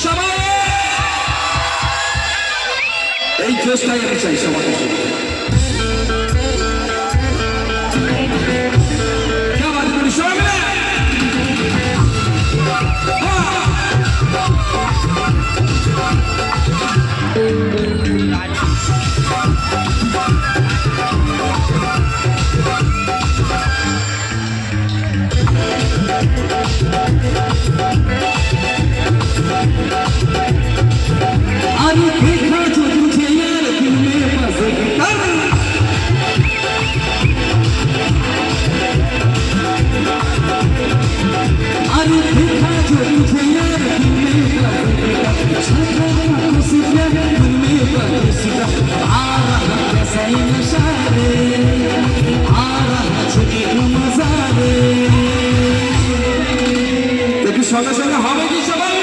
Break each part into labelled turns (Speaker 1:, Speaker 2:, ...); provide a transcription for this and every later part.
Speaker 1: সবাই এই চেষ্টাই আমি চাই সবার সঙ্গে সঙ্গে হবে কি সবাই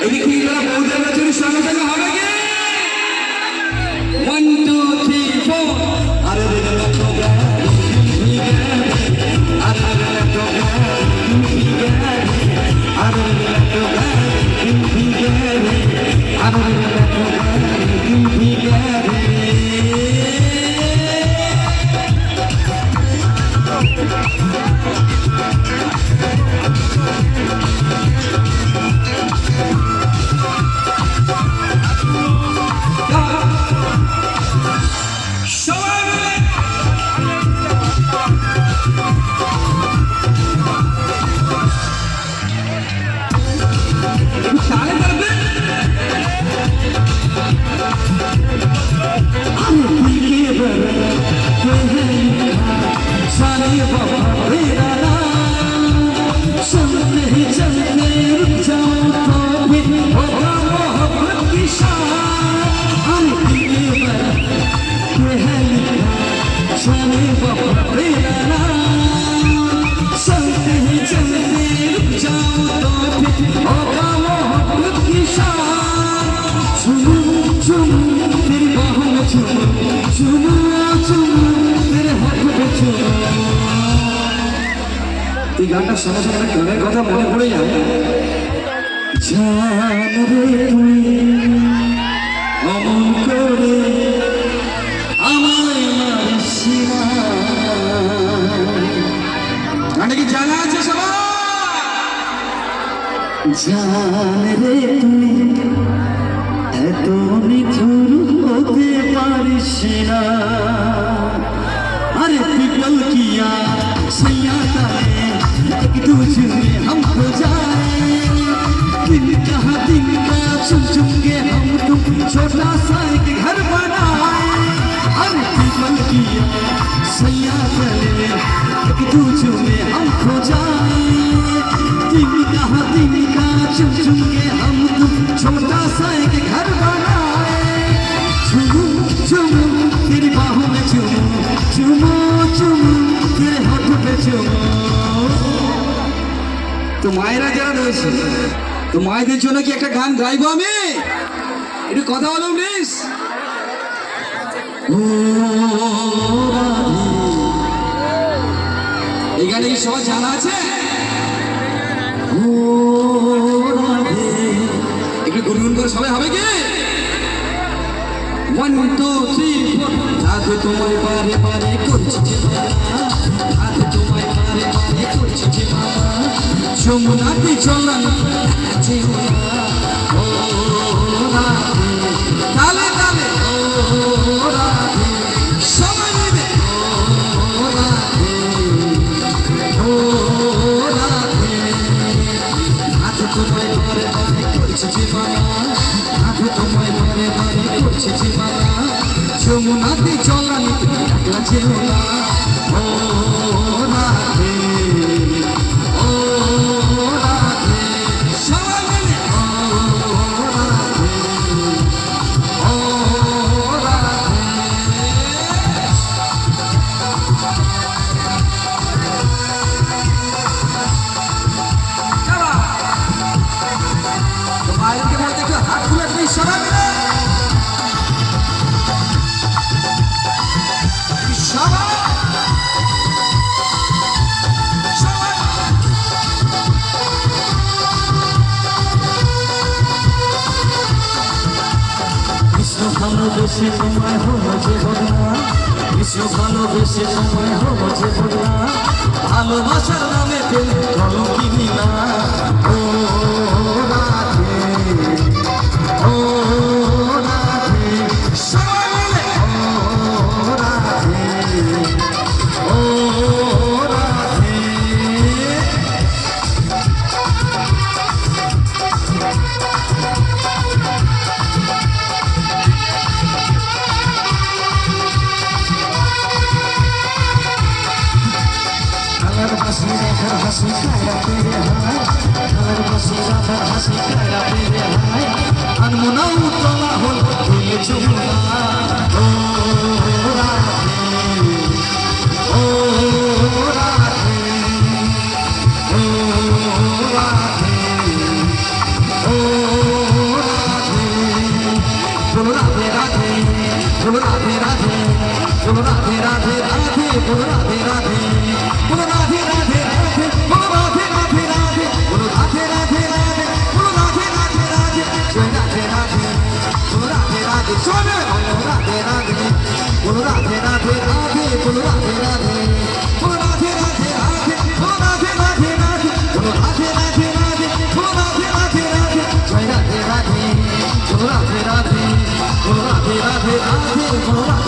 Speaker 1: এদিকে বৌদ্ধ সঙ্গে সঙ্গে হবে কি 1 2 3 4 আরে এই গানটা শোনা শোনা গানের কথা মনে পড়ে যায় অমন করে গানটা কি জানা আছে সবাই জান রে তুই এত নিঠুর হতে পারিস না अरे पिघल किया सैयादा ने एक दूसरे में हमको जाए दिन कहाँ दिन का चुन चुन के हम तुम छोटा सा एक घर बनाए अरे पिघल किया सैयादा ने एक दूसरे में हमको जाए दिन कहाँ दिन का चुन चुन के हम तुम छोटा सा एक घर बनाए चुमू चुमू तेरी बाहों में चुमू चुमो चुमो तेरे हाथ पे चुमो তো মায়েরা যারা রয়েছে তো মায়েদের জন্য কি একটা গান গাইবো আমি একটু কথা বলো প্লিজ এই গানে কি সবাই জানা আছে একটু গুনগুন করে সবাই হবে কি 1 2 3 4 আজ তোমায় পারে পারে করছি যে বাবা আজ তোমায় পারে পারে করছি যে বাবা যমুনাতে চলন আছে ও রাধে তালে তালে ও রাধে সবাই মিলে ও রাধে ও রাধে আজ তোমায় পারে পারে করছি যে বাবা আজ তোমায় পারে পারে করছি যে বাবা যমুনাতে চলন আছে ও রাধে ও রাধে সবাই মিলে ও রাধে ও রাধে তো বাইরে বলতে একটু হাত খুলে প্লিজ সবাই মিলে সবাই ভালোবেসে তোমায় হলো যে বদনা বিশ্ব ভালোবেসে তোমায় হলো যে বদনা ভালোবাসার নামে তেল হলো কিনি না ও রাধে ও রাধে সবাই মিলে ও রাধে ও রাধে কালার বাসি রাধার হাসি কায়রা পেরে হায় কালার বাসি রাধার হাসি কায়রা পেরে হায় আনমনাও তোলা হল দিল যমুনা ও রাধে ও রাধে ও রাধে ও রাধে বলো রাধে রাধে বলো রাধে রাধে বলো রাধে রাধে রাধে বলো রাধে রাধে বলো রাধে রাধে রাধে বলো রাধে রাধে রাধে বলো রাধে রাধে রাধে বলো রাধে রাধে রাধে জয় রাধে রাধে বলো রাধে রাধে শোনো বলো রাধে রাধে বলো রাধে রাধে রাধে বলো রাধে রাধে